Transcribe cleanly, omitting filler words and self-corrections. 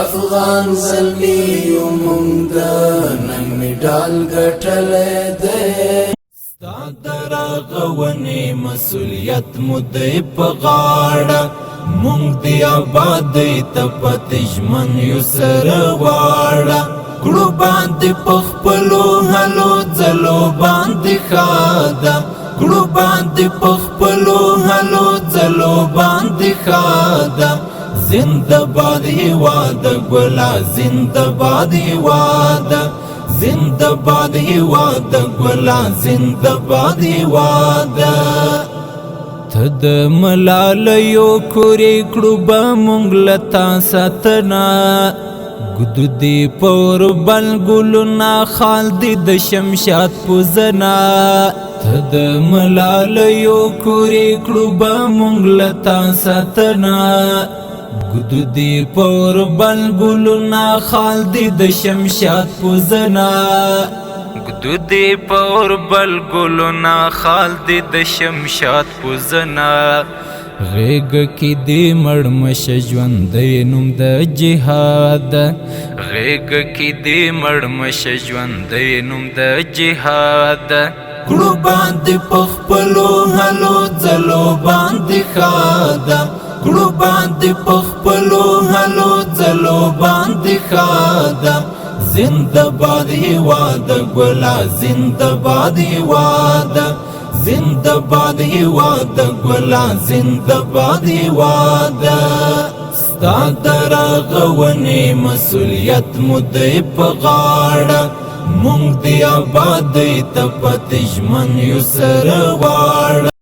افغان زلمی مونږ د نن میډال ګټلې ده ستا درغونې مسؤلیت مو دی په غاړه مونږ دی آبادۍ ته پاتې ژمن یو سره واړه کړو باندې په خپلو هلو ځلو باندې ښه ده کړو باندې په خپلو هلو ځلو باندې ښه ده زنده باد هیواد ګلا زنده باد هیواد زنده باد هیواد ګلا زنده باد هیواد ته د ملالیو کورې کړو به مونږ له تا ساتنه ګدو دی پور بل ګلونه خال دی د شمشاد پوزنا ته د ملالیو کورې کړو به مونږ له تا ساتنه ګدو دی پور بل ګلونه خال دی د شمشاد پوزنا ګدو دی پور بل ګلونه خال دی د شمشاد پوزنا غیګ کی دی مړ مش ژوندۍ نوم د جهاد غیګ کی دی مړ مش ژوندۍ نوم د جهاد کړو باندې په خپلو هلو ځلو باندې ښه ده کړو باندې په خپلو هلو ځلو باندې ښه ده زنده باد هیواد ګلا زنده باد هیواد زنده باد هیواد ګلا زنده باد هیواد ستا درغونې مسؤلیت مو دی په غاړه مونږ دی آبادۍ ته پاتې ژمن یو سره واړه